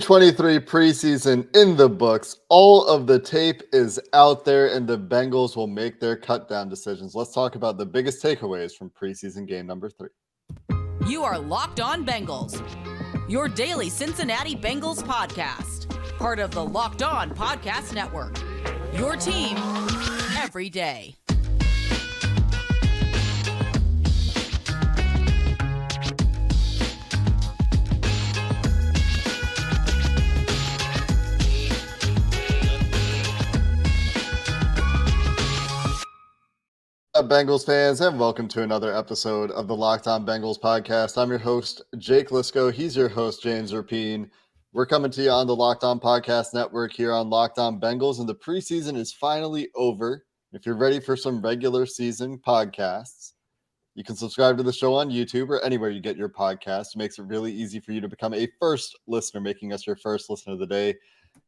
2023 preseason in the books. All of the tape is out there, and the Bengals will make their cut down decisions. Let's talk about the biggest takeaways from preseason game number 3. You are Locked On Bengals, your daily Cincinnati Bengals podcast, part of the Locked On Podcast Network. Your team every day. Bengals fans, and welcome to another episode of the Locked On Bengals podcast. I'm your host, Jake Lisco. He's your host, James Rapine. We're coming to you on the Locked On Podcast Network here on Locked On Bengals, and the preseason is finally over. If you're ready for some regular season podcasts, you can subscribe to the show on YouTube or anywhere you get your podcasts. It makes it really easy for you to become a first listener, making us your first listener of the day,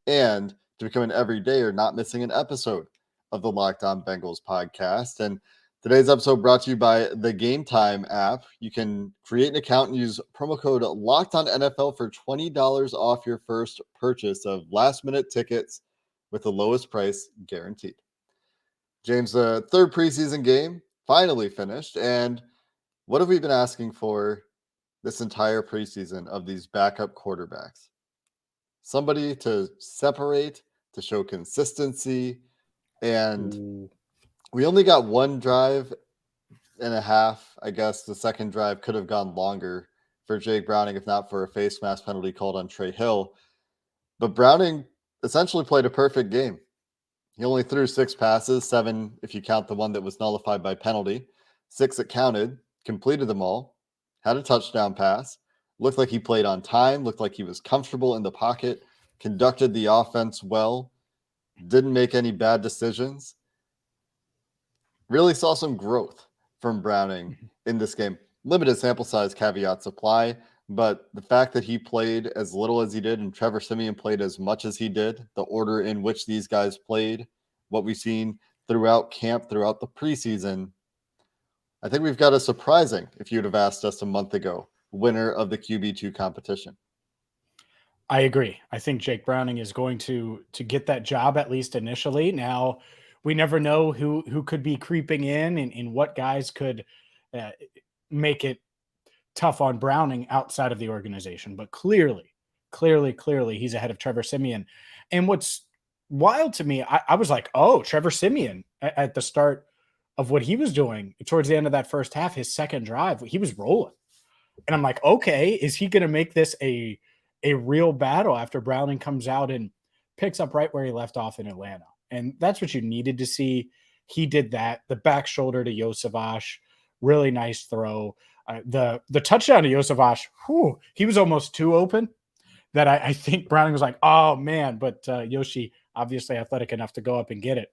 and to become an everyday or not missing an episode of the Locked On Bengals podcast. And today's episode brought to you by the Gametime app. You can create an account and use promo code LOCKEDONNFL for $20 off your first purchase of last-minute tickets with the lowest price guaranteed. James, the third preseason game finally finished, and what have we been asking for this entire preseason of these backup quarterbacks? Somebody to separate, to show consistency, and we only got one drive and a half. I guess the second drive could have gone longer for Jake Browning, if not for a face mask penalty called on Trey Hill. But Browning essentially played a perfect game. He only threw 6 passes, 7 if you count the one that was nullified by penalty, 6 that counted, completed them all, had a touchdown pass, looked like he played on time, looked like he was comfortable in the pocket, conducted the offense well, didn't make any bad decisions. Really saw some growth from Browning in this game. Limited sample size, caveats apply, but the fact that he played as little as he did and Trevor Siemian played as much as he did, the order in which these guys played, what we've seen throughout camp, throughout the preseason, I think we've got a surprising, if you'd have asked us a month ago, winner of the QB2 competition. I agree. I think Jake Browning is going to get that job, at least initially. Now, we never know who could be creeping in and what guys could make it tough on Browning outside of the organization. But clearly, he's ahead of Trevor Siemian. And what's wild to me, I was like, oh, Trevor Siemian at the start of what he was doing towards the end of that first half, his second drive, he was rolling. And I'm like, okay, is he going to make this a real battle after Browning comes out and picks up right where he left off in Atlanta? And that's what you needed to see. He did that. The back shoulder to Yosavash, really nice throw. The touchdown to Yosavash, he was almost too open that I think Browning was like, oh, man. But Yoshi, obviously athletic enough to go up and get it.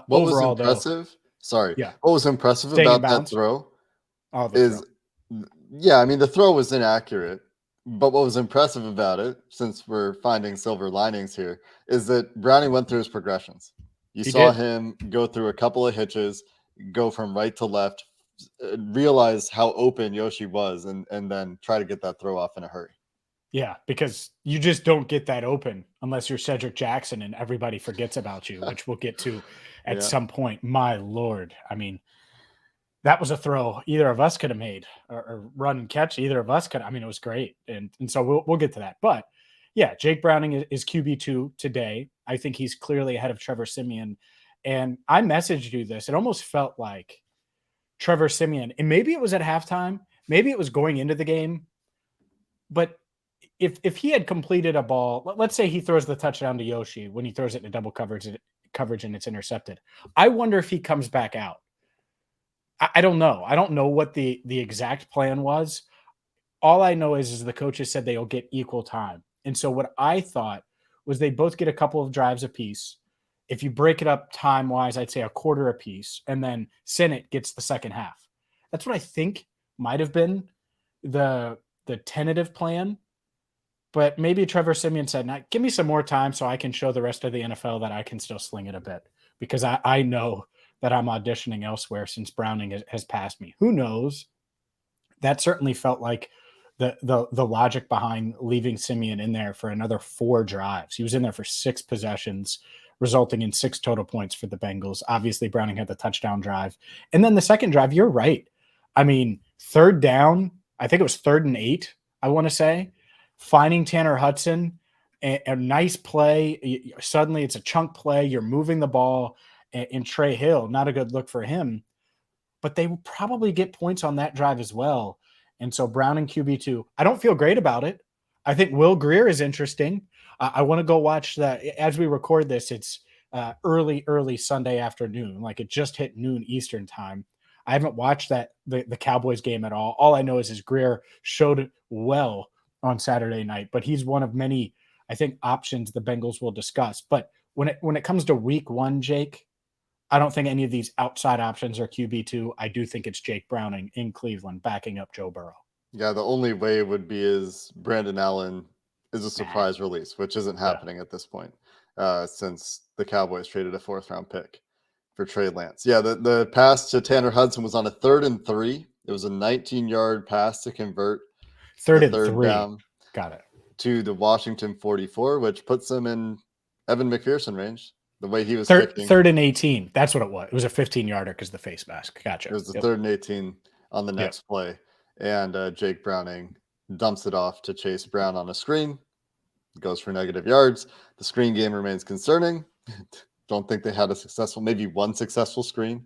What overall, was impressive? What was impressive about that throw yeah, I mean, the throw was inaccurate. But what was impressive about it, since we're finding silver linings here, is that Browning went through his progressions. You saw him go through a couple of hitches, go from right to left, realize how open Yoshi was, and then try to get that throw off in a hurry. Yeah, because you just don't get that open unless you're Cedric Jackson and everybody forgets about you, which we'll get to at some point. My Lord. I mean, that was a throw either of us could have made, or run and catch either of us could. I mean, it was great. And so we'll get to that. But yeah, Jake Browning is QB2 today. I think he's clearly ahead of Trevor Siemian. And I messaged you this. It almost felt like Trevor Siemian, and maybe it was at halftime, maybe it was going into the game. But if he had completed a ball, let's say he throws the touchdown to Yoshi when he throws it in double coverage and it's intercepted. I wonder if he comes back out. I don't know. I don't know what the exact plan was. All I know is the coaches said they'll get equal time. And so what I thought was they both get a couple of drives apiece. If you break it up time-wise, I'd say a quarter apiece, and then Senate gets the second half. That's what I think might have been the tentative plan. But maybe Trevor Siemian said, nah, give me some more time so I can show the rest of the NFL that I can still sling it a bit. Because I know that I'm auditioning elsewhere since Browning has passed me. Who knows? That certainly felt like the logic behind leaving Simeon in there for another 4 drives. He was in there for 6 possessions, resulting in 6 total points for the Bengals. Obviously, Browning had the touchdown drive. And then the second drive, you're right. I mean, third down, I think it was 3rd and 8, I want to say, finding Tanner Hudson, a nice play. Suddenly it's a chunk play. You're moving the ball, and Trey Hill, not a good look for him, but they will probably get points on that drive as well. And so Browning QB2, I don't feel great about it. I think Will Grier is interesting. I want to go watch that. As we record this, it's early Sunday afternoon. Like it just hit noon Eastern time. I haven't watched the Cowboys game at all. All I know is Grier showed well on Saturday night, but he's one of many, I think, options the Bengals will discuss. But when it comes to week 1, Jake, I don't think any of these outside options are QB2. I do think it's Jake Browning in Cleveland backing up Joe Burrow. Yeah, the only way it would be is Brandon Allen is a surprise release, which isn't happening at this point since the Cowboys traded a 4th-round pick for Trey Lance. Yeah, the pass to Tanner Hudson was on a 3rd and 3. It was a 19-yard pass to convert 3rd and 3rd 3. down. Got it. To the Washington 44, which puts them in Evan McPherson range. The way he was kicking. 3rd and 18. That's what it was. It was a 15-yarder because the face mask. Gotcha. It was the 3rd and 18 on the next play. And Jake Browning dumps it off to Chase Brown on a screen. Goes for negative yards. The screen game remains concerning. Don't think they had maybe one successful screen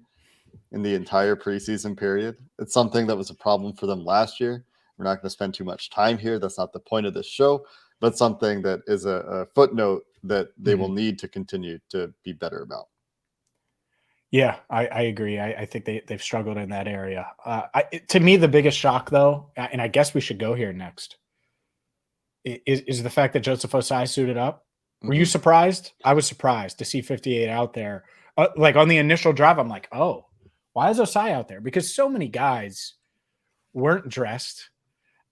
in the entire preseason period. It's something that was a problem for them last year. We're not going to spend too much time here. That's not the point of this show, but something that is a footnote that they will need to continue to be better about. Yeah, I agree. I think they've struggled in that area. To me, the biggest shock, though, and I guess we should go here next, is the fact that Joseph Ossai suited up. Were you surprised? I was surprised to see 58 out there. Like on the initial drive, I'm like, oh, why is Ossai out there? Because so many guys weren't dressed.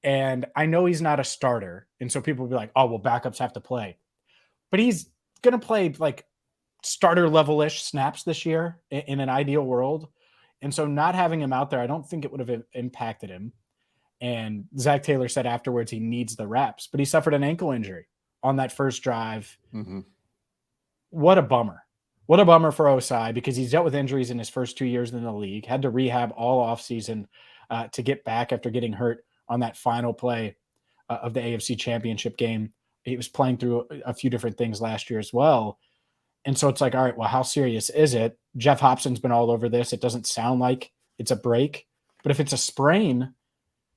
And I know he's not a starter. And so people will be like, oh, well, backups have to play. But he's going to play like starter level-ish snaps this year in an ideal world. And so not having him out there, I don't think it would have impacted him. And Zach Taylor said afterwards he needs the reps, but he suffered an ankle injury on that first drive. What a bummer. What a bummer for Ossai, because he's dealt with injuries in his first 2 years in the league, had to rehab all offseason to get back after getting hurt on that final play of the AFC Championship game. He was playing through a few different things last year as well. And so it's like, all right, well, how serious is it? Jeff Hobson's been all over this. It doesn't sound like it's a break. But if it's a sprain,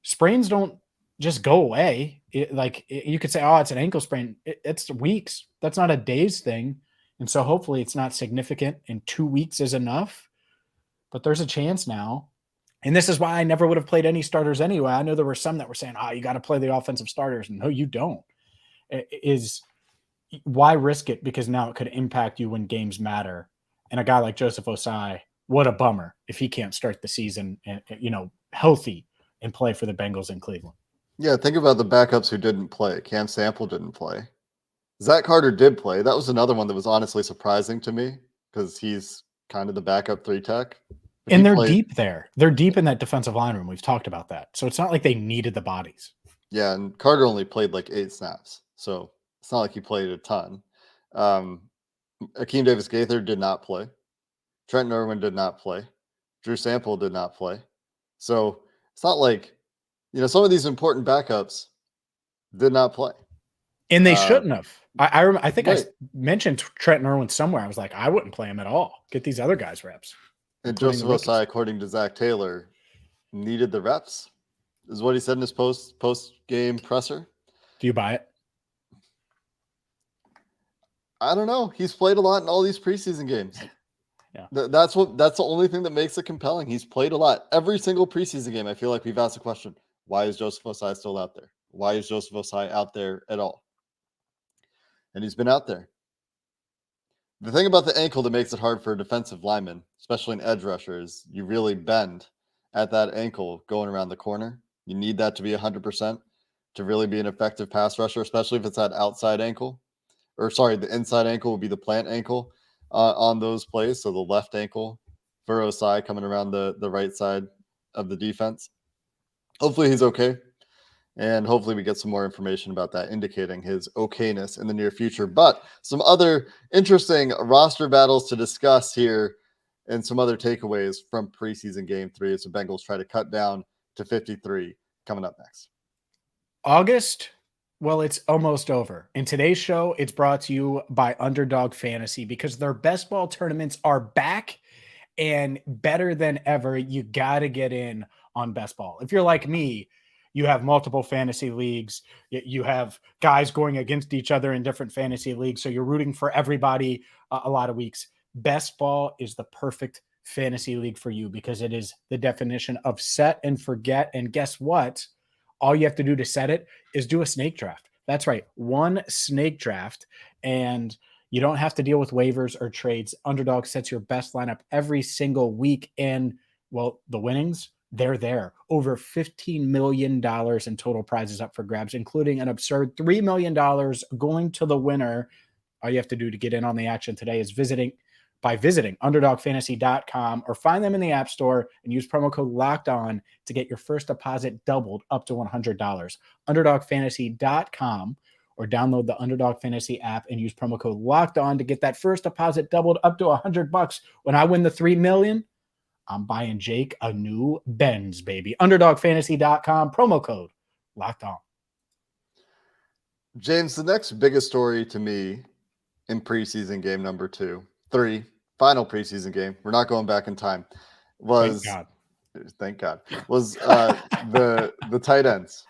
sprains don't just go away. You could say, oh, it's an ankle sprain. It's weeks. That's not a days thing. And so hopefully it's not significant and 2 weeks is enough. But there's a chance now. And this is why I never would have played any starters anyway. I know there were some that were saying, you got to play the offensive starters. No, you don't. Why risk it? Because now it could impact you when games matter. And a guy like Joseph Ossai, what a bummer if he can't start the season healthy and play for the Bengals in Cleveland. Yeah, think about the backups who didn't play. Cam Sample didn't play. Zach Carter did play. That was another one that was honestly surprising to me because he's kind of the backup 3 tech. And they're deep there. They're deep in that defensive line room. We've talked about that. So it's not like they needed the bodies. Yeah, and Carter only played like 8 snaps. So it's not like he played a ton. Akeem Davis-Gaither did not play. Trenton Irwin did not play. Drew Sample did not play. So it's not like, some of these important backups did not play. And they shouldn't have. I think I mentioned Trenton Irwin somewhere. I was like, I wouldn't play him at all. Get these other guys reps. And Joseph Ossai, according to Zach Taylor, needed the reps, is what he said in his post-game presser. Do you buy it? I don't know. He's played a lot in all these preseason games. Yeah. That's the only thing that makes it compelling. He's played a lot. Every single preseason game, I feel like we've asked the question, why is Joseph Ossai still out there? Why is Joseph Ossai out there at all? And he's been out there. The thing about the ankle that makes it hard for a defensive lineman, especially an edge rusher, is you really bend at that ankle going around the corner. You need that to be 100% to really be an effective pass rusher, especially if it's that outside ankle. The inside ankle would be the plant ankle on those plays. So the left ankle for Ossai coming around the right side of the defense. Hopefully he's okay. And hopefully we get some more information about that, indicating his okayness in the near future. But some other interesting roster battles to discuss here and some other takeaways from preseason game 3 as the Bengals try to cut down to 53 coming up next. August, well, it's almost over. In today's show, it's brought to you by Underdog Fantasy because their best ball tournaments are back and better than ever. You got to get in on best ball. If you're like me, you have multiple fantasy leagues. You have guys going against each other in different fantasy leagues. So you're rooting for everybody a lot of weeks. Best ball is the perfect fantasy league for you because it is the definition of set and forget. And guess what? All you have to do to set it is do a snake draft. That's right. One snake draft. And you don't have to deal with waivers or trades. Underdog sets your best lineup every single week. And, well, the winnings, they're there. Over $15 million in total prizes up for grabs, including an absurd $3 million going to the winner. All you have to do to get in on the action today is visiting underdogfantasy.com or find them in the App Store and use promo code LOCKEDON to get your first deposit doubled up to $100. Underdogfantasy.com or download the Underdog Fantasy app and use promo code LOCKEDON to get that first deposit doubled up to $100. When I win the $3 million, I'm buying Jake a new Benz, baby. Underdogfantasy.com, promo code Locked On. James, the next biggest story to me in preseason game number 3, final preseason game, we're not going back in time, was thank God was the tight ends.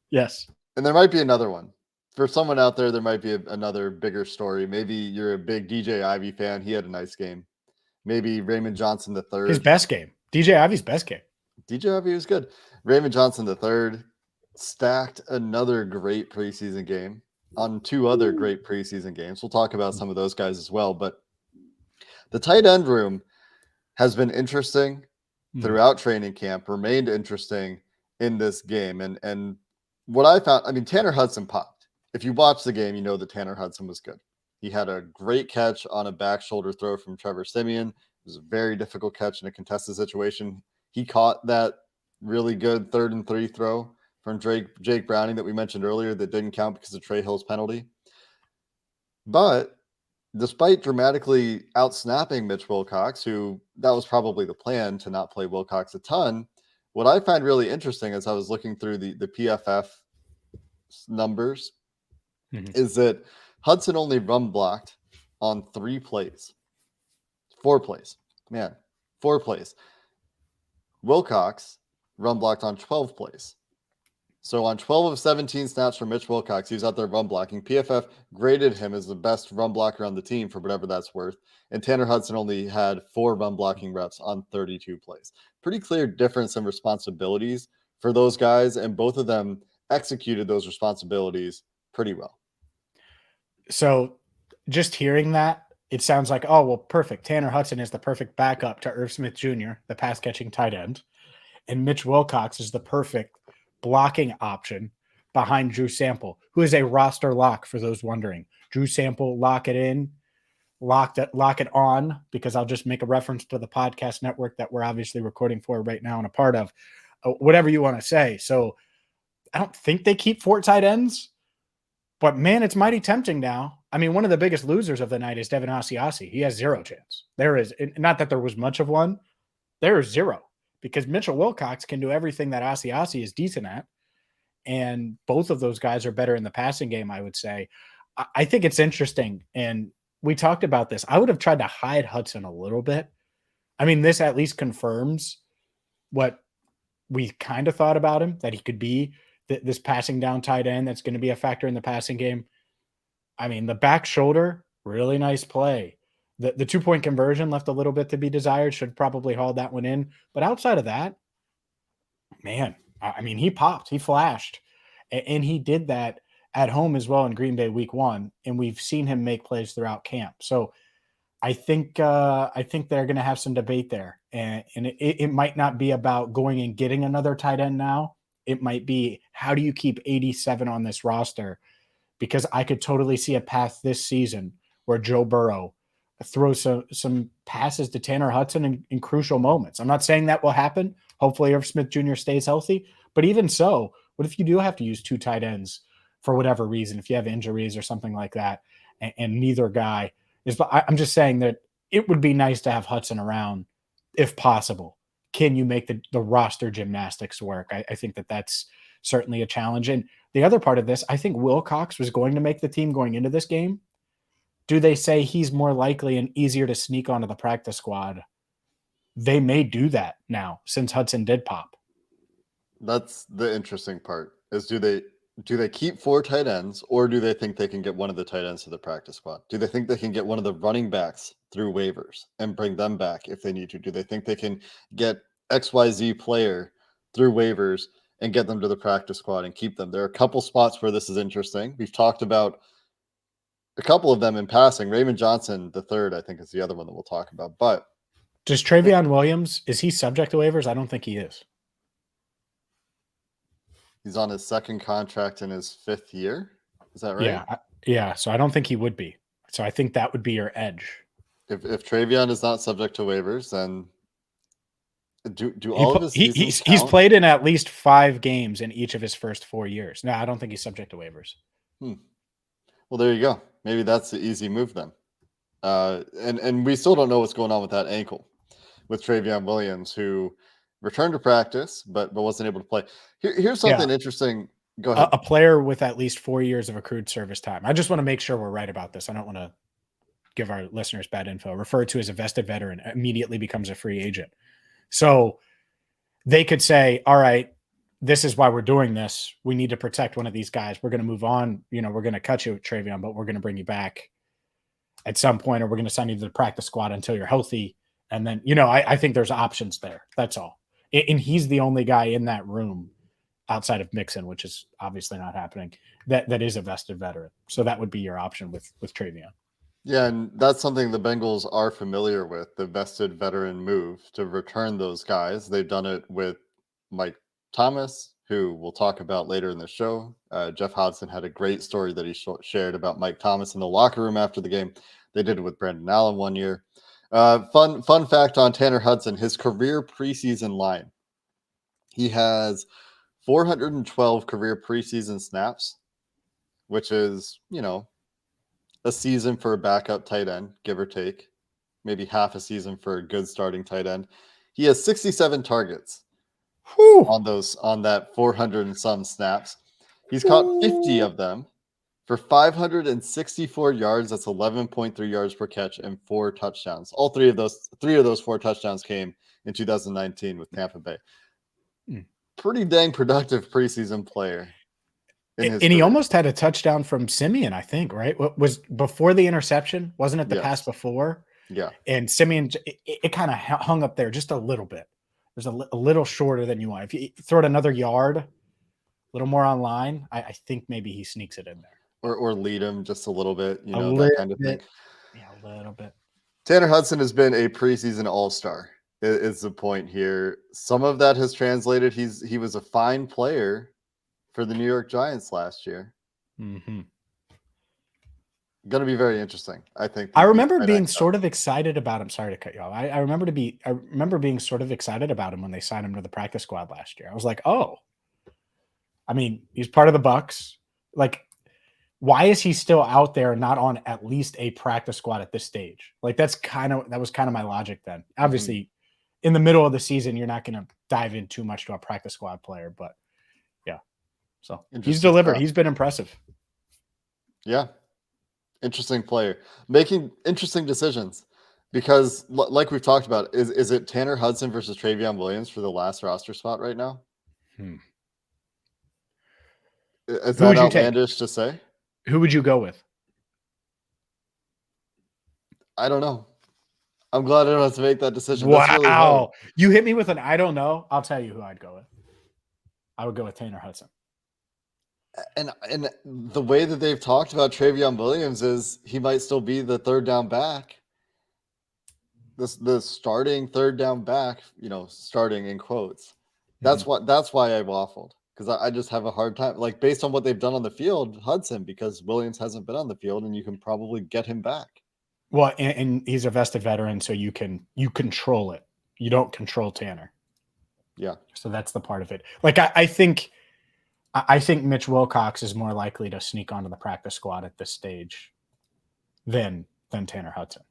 Yes. And there might be another one. For someone out there might be another bigger story. Maybe you're a big DJ Ivy fan. He had a nice game. Maybe Raymond Johnson III. His best game. DJ Ivy's best game. DJ Ivy was good. Raymond Johnson III stacked another great preseason game on 2 other great preseason games. We'll talk about some of those guys as well. But the tight end room has been interesting throughout training camp, remained interesting in this game. And what I found, I mean, Tanner Hudson popped. If you watch the game, you know that Tanner Hudson was good. He had a great catch on a back shoulder throw from Trevor Siemian. It was a very difficult catch in a contested situation. He caught that really good 3rd and 3 throw from Jake Browning that we mentioned earlier that didn't count because of Trey Hill's penalty. But despite dramatically outsnapping Mitch Wilcox, who that was probably the plan to not play Wilcox a ton, what I find really interesting as I was looking through the PFF numbers is that Hudson only run blocked on 4 plays. Man, 4 plays. Wilcox run blocked on 12 plays. So on 12 of 17 snaps for Mitch Wilcox, he was out there run blocking. PFF graded him as the best run blocker on the team for whatever that's worth. And Tanner Hudson only had 4 run blocking reps on 32 plays. Pretty clear difference in responsibilities for those guys, and both of them executed those responsibilities pretty well. So just hearing that, it sounds like, oh, well, perfect. Tanner Hudson is the perfect backup to Irv Smith Jr., the pass-catching tight end. And Mitch Wilcox is the perfect blocking option behind Drew Sample, who is a roster lock for those wondering. Drew Sample, lock it in, lock it on, because I'll just make a reference to the podcast network that we're obviously recording for right now and a part of, whatever you want to say. So I don't think they keep 4 tight ends. But, man, it's mighty tempting now. I mean, one of the biggest losers of the night is Devin Asiasi. He has 0 chance. There is – not that there was much of one. There is 0 because Mitchell Wilcox can do everything that Asiasi is decent at, and both of those guys are better in the passing game, I would say. I think it's interesting, and we talked about this. I would have tried to hide Hudson a little bit. I mean, this at least confirms what we kind of thought about him, that he could be – this passing down tight end that's going to be a factor in the passing game. I mean, the back shoulder, really nice play. The 2-point conversion left a little bit to be desired. Should probably haul that one in. But outside of that, man, I mean, he popped. He flashed. And he did that at home as well in Green Bay week 1. And we've seen him make plays throughout camp. So I think they're going to have some debate there. And it might not be about going and getting another tight end now. It might be, how do you keep 87 on this roster? Because I could totally see a path this season where Joe Burrow throws some passes to Tanner Hudson in crucial moments. I'm not saying that will happen. Hopefully Irv Smith Jr. stays healthy. But even so, What if you do have to use 2 tight ends for whatever reason, if you have injuries or something like that, and neither guy is, but I'm just saying that it would be nice to have Hudson around if possible. Can you make the roster gymnastics work? I think that's certainly a challenge. And the other part of this, I think Wilcox was going to make the team going into this game. Do they say he's more likely and easier to sneak onto the practice squad? They may do that now since Hudson did pop. That's the interesting part is do they keep 4 tight ends, or do they think they can get one of the tight ends to the practice squad? Do they think they can get one of the running backs through waivers and bring them back if they need to? Do they think they can get XYZ player through waivers and get them to the practice squad and keep them? There are a couple spots where this is interesting. We've talked about a couple of them in passing. Raymond Johnson, the third, I think, is the other one that we'll talk about. But does Travion Williams, is he subject to waivers? I don't think he is. he's on his second contract in his 5th year. Is that right? Yeah. So I don't think he would be. So I think that would be your edge. If Travion is not subject to waivers, then do all of his seasons he's played in at least 5 games in each of his first 4 years. No, I don't think he's subject to waivers. Well, there you go. Maybe that's the easy move then. And we still don't know what's going on with that ankle with Travion Williams, who returned to practice but wasn't able to play. Here's something interesting. Go ahead. A player with at least 4 years of accrued service time. I just want to make sure we're right about this. I don't want to give our listeners bad info. Referred to as a vested veteran immediately becomes a free agent. So they could say, all right, this is why we're doing this. We need to protect one of these guys. We're going to move on. We're going to cut you, Travion, but we're going to bring you back at some point, or we're going to send you to the practice squad until you're healthy. And then, I think there's options there. That's all. And he's the only guy in that room outside of Mixon, which is obviously not happening, that is a vested veteran. So that would be your option with Travion. Yeah, and that's something the Bengals are familiar with, the vested veteran move to return those guys. They've done it with Mike Thomas, who we'll talk about later in the show. Jeff Hudson had a great story that he shared about Mike Thomas in the locker room after the game. They did it with Brandon Allen one year. Fun fact on Tanner Hudson, his career preseason line. He has 412 career preseason snaps, which is, a season for a backup tight end, give or take, maybe half a season for a good starting tight end. He has 67 targets on that 400 and some snaps. He's caught 50 of them for 564 yards. That's 11.3 yards per catch and 4 touchdowns. All three of those 4 touchdowns came in 2019 with Tampa Bay. Pretty dang productive preseason player. And he almost had a touchdown from Simeon, I think, right? What was before the interception? Wasn't it the pass before? Yeah. And Simeon, it kind of hung up there just a little bit. It was a little shorter than you want. If you throw it another yard, a little more online, I think maybe he sneaks it in there. Or lead him just a little bit, that kind of thing. Yeah, a little bit. Tanner Hudson has been a preseason all-star. Is the point here. Some of that has translated. He was a fine player for the New York Giants last year. Mm-hmm. Going to be very interesting, I think. I remember being sort of excited about him. Sorry to cut you off. I remember being sort of excited about him when they signed him to the practice squad last year. I was like, oh, I mean, he's part of the Bucs. Like, why is he still out there and not on at least a practice squad at this stage? Like, that was kind of my logic then. Obviously, in the middle of the season, you're not going to dive in too much to a practice squad player, but yeah. So he's delivered. He's been impressive. Yeah. Interesting player. Making interesting decisions because, like we've talked about, is it Tanner Hudson versus Travion Williams for the last roster spot right now? Is that outlandish to say? Who would you go with? I don't know. I'm glad I don't have to make that decision. Wow. That's really you hit me with an I don't know. I'll tell you who I'd go with. I would go with Tanner Hudson. And the way that they've talked about Travion Williams is he might still be the third down back. The starting third down back, starting in quotes. That's why I waffled, because I just have a hard time, like, based on what they've done on the field, Hudson, because Williams hasn't been on the field and you can probably get him back. Well, and he's a vested veteran, so you control it. You don't control Tanner. Yeah. So that's the part of it. Like, I think I think Mitch Wilcox is more likely to sneak onto the practice squad at this stage than Tanner Hudson.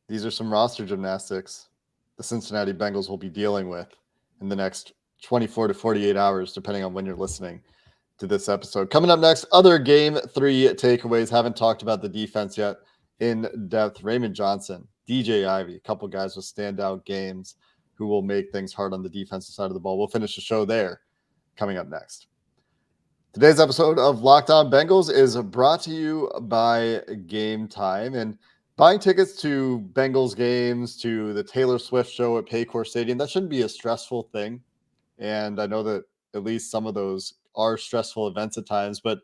These are some roster gymnastics the Cincinnati Bengals will be dealing with in the next 24 to 48 hours, depending on when you're listening to this episode. Coming up next, other game 3 takeaways. Haven't talked about the defense yet in depth. Raymond Johnson, DJ Ivey, a couple guys with standout games who will make things hard on the defensive side of the ball. We'll finish the show there coming up next. Today's episode of Locked On Bengals is brought to you by Gametime. And buying tickets to Bengals games, to the Taylor Swift show at Paycor Stadium, that shouldn't be a stressful thing. And I know that at least some of those are stressful events at times, but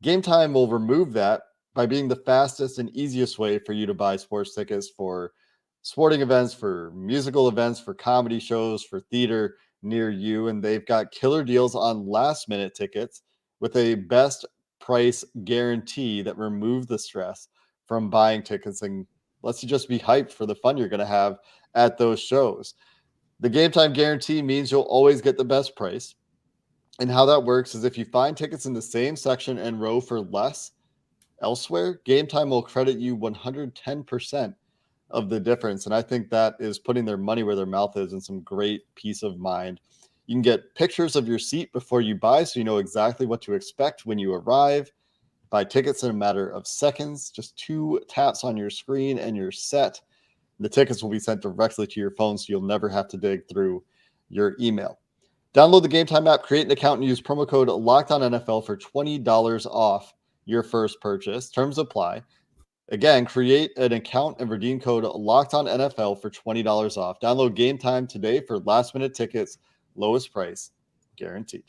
Gametime will remove that by being the fastest and easiest way for you to buy sports tickets for sporting events, for musical events, for comedy shows, for theater near you. And they've got killer deals on last minute tickets with a best price guarantee that removes the stress from buying tickets and lets you just be hyped for the fun you're going to have at those shows. The Gametime guarantee means you'll always get the best price. And how that works is if you find tickets in the same section and row for less elsewhere, Gametime will credit you 110% of the difference. And I think that is putting their money where their mouth is and some great peace of mind. You can get pictures of your seat before you buy, so you know exactly what to expect when you arrive. Buy tickets in a matter of seconds, just 2 taps on your screen and you're set. The tickets will be sent directly to your phone, so you'll never have to dig through your email. Download the Gametime app, create an account, and use promo code LOCKEDONNFL for $20 off your first purchase. Terms apply. Again, create an account and redeem code LOCKEDONNFL for $20 off. Download Gametime today for last-minute tickets. Lowest price guaranteed.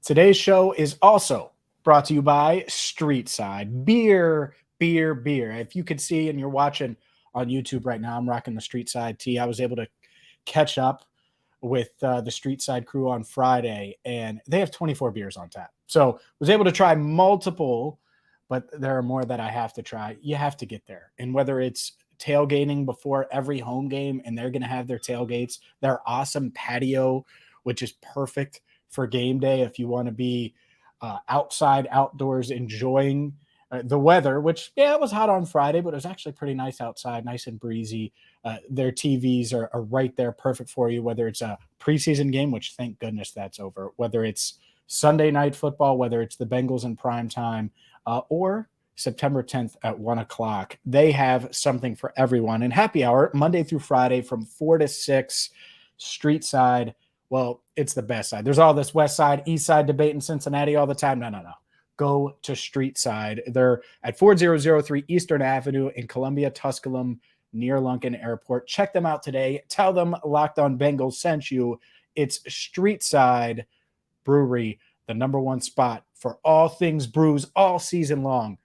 Today's show is also brought to you by Streetside Beer. If you could see and you're watching on YouTube right now, I'm rocking the Streetside tee. I was able to catch up with the Streetside crew on Friday, and they have 24 beers on tap. So was able to try multiple, but there are more that I have to try. You have to get there. And whether it's tailgating before every home game, and they're going to have their tailgates, their awesome patio, which is perfect for game day if you want to be outside, outdoors, enjoying the weather, which, yeah, it was hot on Friday, but it was actually pretty nice outside, nice and breezy. Their TVs are right there, perfect for you, whether it's a preseason game, which thank goodness that's over, whether it's Sunday night football, whether it's the Bengals in prime time, or September 10th at 1 o'clock. They have something for everyone. And happy hour, Monday through Friday from 4 to 6, Street Side. Well, it's the best side. There's all this West Side, East Side debate in Cincinnati all the time. No. Go to Street Side. They're at 4003 Eastern Avenue in Columbia, Tusculum, near Lunken Airport. Check them out today. Tell them Locked On Bengals sent you. It's Street Side Brewery, the #1 spot for all things brews all season long.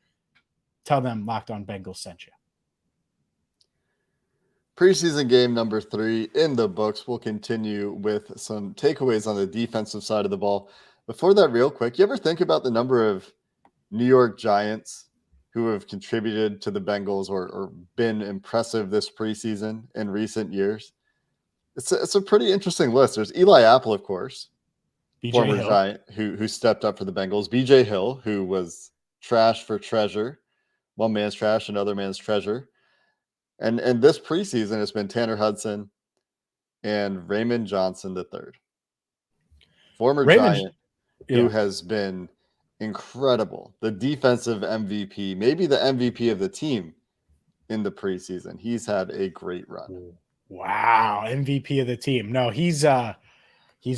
Tell them Locked On Bengals sent you. Preseason game number 3 in the books. We'll continue with some takeaways on the defensive side of the ball. Before that, real quick, you ever think about the number of New York Giants who have contributed to the Bengals or been impressive this preseason in recent years? It's a pretty interesting list. There's Eli Apple, of course, former Giant who stepped up for the Bengals. BJ Hill, who was trash for treasure. One man's trash, another man's treasure. And this preseason, it's been Tanner Hudson and Raymond Johnson III. Former Giant who has been incredible. The defensive MVP, maybe the MVP of the team in the preseason. He's had a great run. Wow, MVP of the team. No, he's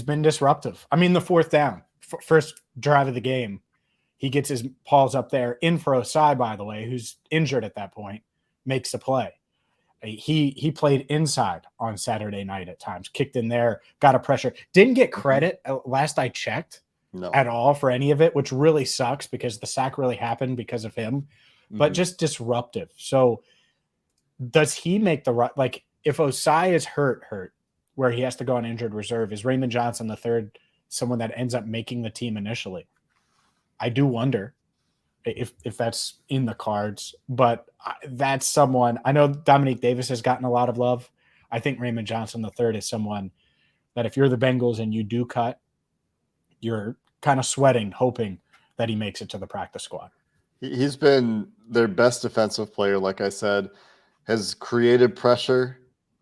been disruptive. I mean, the fourth down, first drive of the game, he gets his paws up there in for Ossai, by the way, who's injured at that point, makes the play. He played inside on Saturday night at times, kicked in there, got a pressure. Didn't get credit, last I checked, at all for any of it, which really sucks because the sack really happened because of him, but just disruptive. So does he make the right? Like, if Ossai is hurt, where he has to go on injured reserve, is Raymond Johnson III someone that ends up making the team initially? I do wonder if that's in the cards, but that's someone. I know Dominique Davis has gotten a lot of love. I think Raymond Johnson III is someone that if you're the Bengals and you do cut, you're kind of sweating, hoping that he makes it to the practice squad. He's been their best defensive player, like I said, has created pressure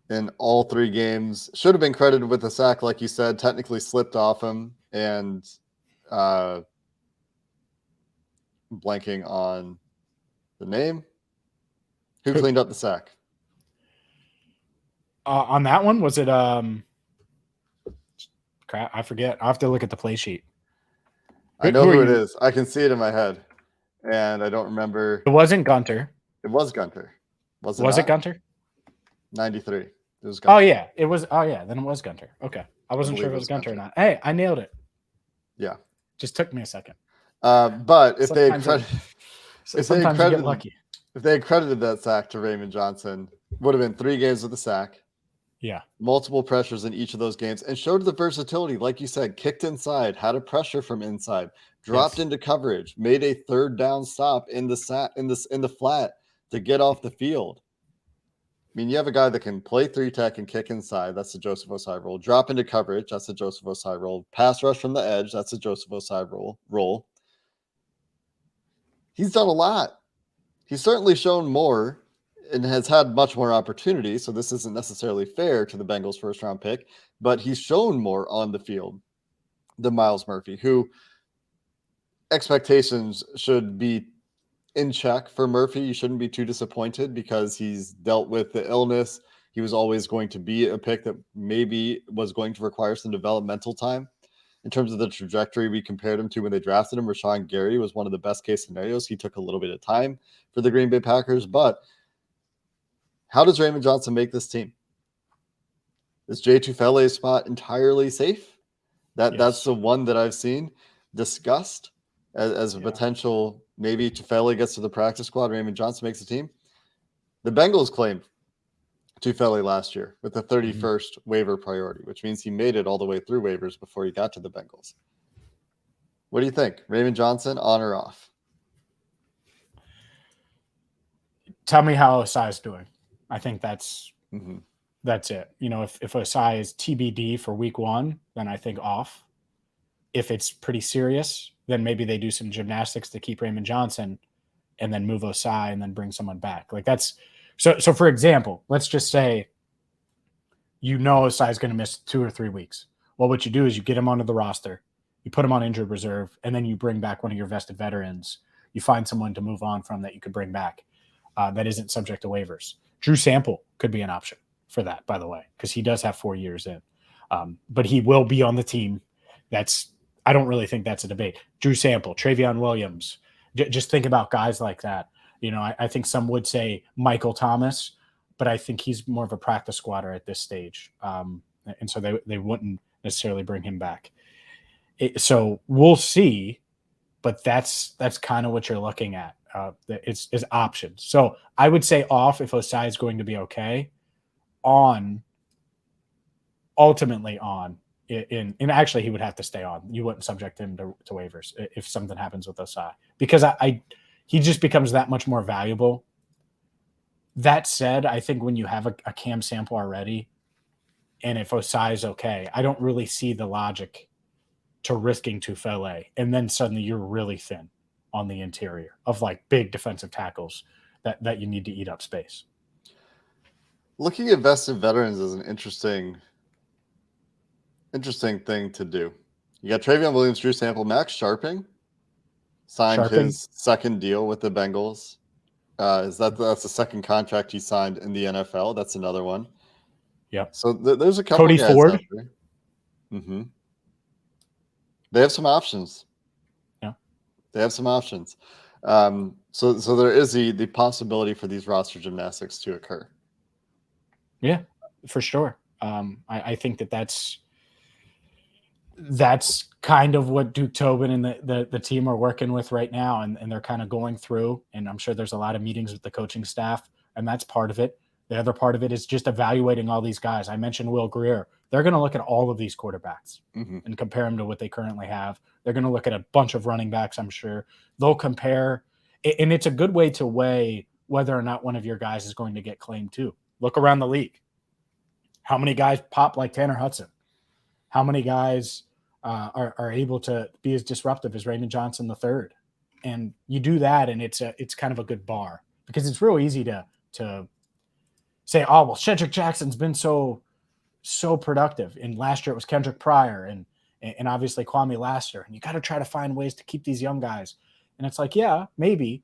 in all 3 games. Should have been credited with a sack, like you said, technically slipped off him, and blanking on the name. Who cleaned up the sack? On that one, was it crap, I forget. I'll have to look at the play sheet. I know who it is. I can see it in my head, and I don't remember. It wasn't Gunter. It was Gunter. Was it Gunter? 93. It was Gunter. Oh, yeah. It was. Oh, yeah. Then it was Gunter. Okay. I wasn't sure if it was Gunter or not. Hey, I nailed it. Yeah. Just took me a second. But if they get lucky. If they had credited that sack to Raymond Johnson, would have been 3 games with the sack. Yeah. Multiple pressures in each of those games, and showed the versatility. Like you said, kicked inside, had a pressure from inside, dropped into coverage, made a 3rd down stop in the flat to get off the field. I mean, you have a guy that can play 3-tech and kick inside. That's the Joseph Ossai role. Drop into coverage. That's the Joseph Ossai role. Pass rush from the edge. That's the Joseph Ossai role. He's done a lot. He's certainly shown more and has had much more opportunity. So this isn't necessarily fair to the Bengals' 1st-round pick, but he's shown more on the field than Myles Murphy, who expectations should be in check for Murphy. You shouldn't be too disappointed because he's dealt with the illness. He was always going to be a pick that maybe was going to require some developmental time. In terms of the trajectory we compared him to when they drafted him, Rashawn Gary was one of the best case scenarios. He took a little bit of time for the Green Bay Packers, but how does Raymond Johnson make this team? Is Jay Tufele's spot entirely safe? That's the one that I've seen discussed as a potential. Maybe Tufele gets to the practice squad, Raymond Johnson makes the team. The Bengals claimed Tufele last year with the 31st waiver priority, which means he made it all the way through waivers before he got to the Bengals. What do you think? Raymond Johnson, on or off? Tell me how Ossai's doing. I think that's it. You know, if Ossai is TBD for week 1, then I think off. If it's pretty serious, then maybe they do some gymnastics to keep Raymond Johnson and then move Ossai and then bring someone back. Like that's so for example, let's just say Ossai is going to miss 2 or 3 weeks. Well, what you do is you get him onto the roster, you put him on injured reserve, and then you bring back one of your vested veterans. You find someone to move on from that you could bring back that isn't subject to waivers. Drew Sample could be an option for that, by the way, because he does have 4 years in. But he will be on the team. I don't really think that's a debate. Drew Sample, Travion Williams. Just think about guys like that. You know, I think some would say Michael Thomas, but I think he's more of a practice squatter at this stage. And so they wouldn't necessarily bring him back. So we'll see, but that's kind of what you're looking at. It's options. So I would say off if Ossai is going to be okay. Ultimately on. And actually he would have to stay on. You wouldn't subject him to waivers if something happens with Ossai, because he just becomes that much more valuable. That said, I think when you have a Cam Sample already, and if Ossai is okay, I don't really see the logic to risking Tufele, and then suddenly you're really thin on the interior of like big defensive tackles that you need to eat up space. Looking at vested veterans is an interesting thing to do. You got Travion Williams, Drew Sample, Max Sharping signed his 2nd deal with the Bengals. That's the 2nd contract he signed in the NFL. That's another one. Yep. So there's a couple Cody guys Ford. out there. Mm-hmm. They have some options. Yeah. They have some options. So there is the possibility for these roster gymnastics to occur. Yeah, for sure. I think that's kind of what Duke Tobin and the team are working with right now, and they're kind of going through, and I'm sure there's a lot of meetings with the coaching staff, and that's part of it. The other part of it is just evaluating all these guys. I mentioned Will Grier. They're going to look at all of these quarterbacks and compare them to what they currently have. They're going to look at a bunch of running backs, I'm sure. They'll compare, and it's a good way to weigh whether or not one of your guys is going to get claimed too. Look around the league. How many guys pop like Tanner Hudson? How many guys are able to be as disruptive as Raymond Johnson III. And you do that, and it's kind of a good bar, because it's real easy to say, oh, well, Shedrick Jackson's been so productive. And last year it was Kendrick Pryor and obviously Kwame Lassiter. And you got to try to find ways to keep these young guys. And it's like, yeah, maybe,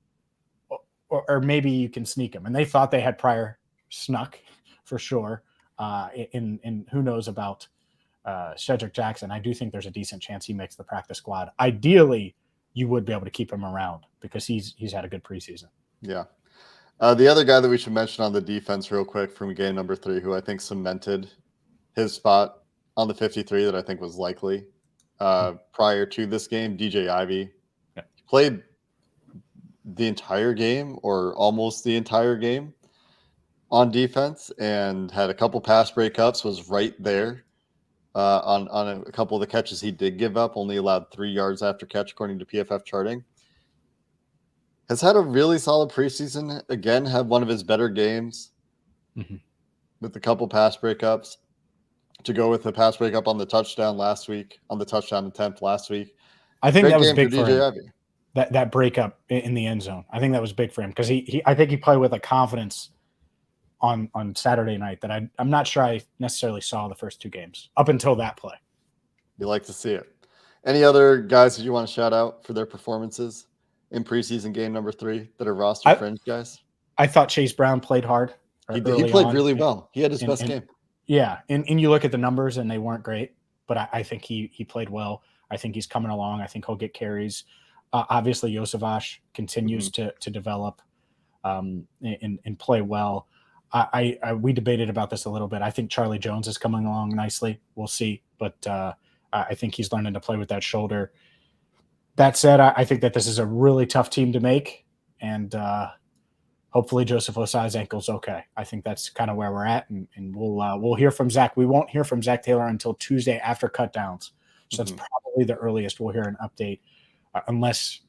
or maybe you can sneak them. And they thought they had Pryor snuck for sure. And who knows about Shedrick Jackson. I do think there's a decent chance he makes the practice squad. Ideally, you would be able to keep him around because he's had a good preseason. Yeah. The other guy that we should mention on the defense real quick from game number 3, who I think cemented his spot on the 53 that I think was likely prior to this game, DJ Ivey. Yeah. Played the entire game or almost the entire game on defense and had a couple pass breakups, was right there on a couple of the catches he did give up, only allowed 3 yards after catch according to PFF charting. Has had a really solid preseason. Again, had one of his better games with a couple pass breakups to go with the pass breakup on the touchdown last week, on the touchdown attempt last week. I think Great that was game big for for DJ him. Ivey. That breakup in the end zone. I think that was big for him because I think he played with a confidence on Saturday night that I'm not sure I necessarily saw the first 2 games up until that play. You like to see it. Any other guys that you want to shout out for their performances in preseason game number 3 that are roster fringe guys? I thought Chase Brown played hard. He played really well. He had his best game. Yeah, and you look at the numbers and they weren't great, but I think he played well. I think he's coming along. I think he'll get carries. Obviously, Yosavash continues to develop and play well. We debated about this a little bit. I think Charlie Jones is coming along nicely. We'll see, but I think he's learning to play with that shoulder. That said, I think that this is a really tough team to make, and hopefully Joseph Ossai's ankle's okay. I think that's kind of where we're at, and we'll hear from Zach. We won't hear from Zach Taylor until Tuesday after cutdowns, so that's probably the earliest we'll hear an update, unless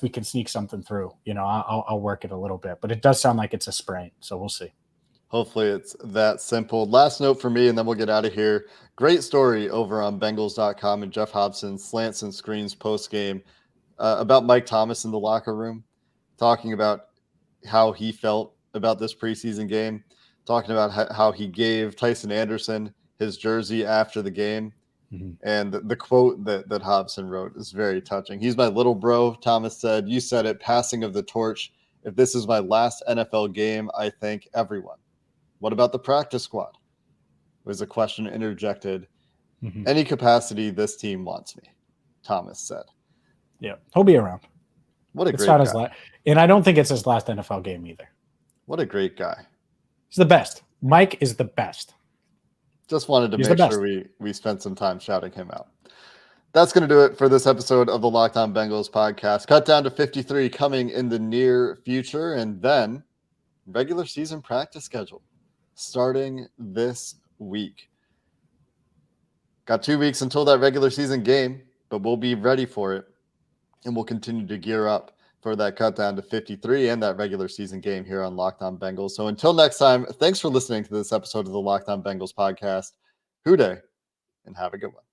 we can sneak something through. I'll work it a little bit, but it does sound like it's a sprain, so we'll see. Hopefully it's that simple. Last note for me, and then we'll get out of here. Great story over on Bengals.com and Jeff Hobson, Slants and Screens post-game about Mike Thomas in the locker room, talking about how he felt about this preseason game, talking about how he gave Tyson Anderson his jersey after the game. And the quote that Hobson wrote is very touching. He's my little bro, Thomas said. You said it, passing of the torch. If this is my last NFL game, I thank everyone. What about the practice squad? Was a question interjected. Any capacity this team wants me, Thomas said. Yeah, he'll be around. What a great guy. His and I don't think it's his last NFL game either. What a great guy. He's the best. Mike is the best. Just wanted to make sure we spent some time shouting him out. That's going to do it for this episode of the Locked On Bengals podcast. Cut down to 53 coming in the near future, and then regular season practice schedule starting this week. Got 2 weeks until that regular season game, but we'll be ready for it, and we'll continue to gear up for that cut down to 53 and that regular season game here on Locked On Bengals. So until next time, thanks for listening to this episode of the Locked On Bengals podcast. Hoo day, and have a good one.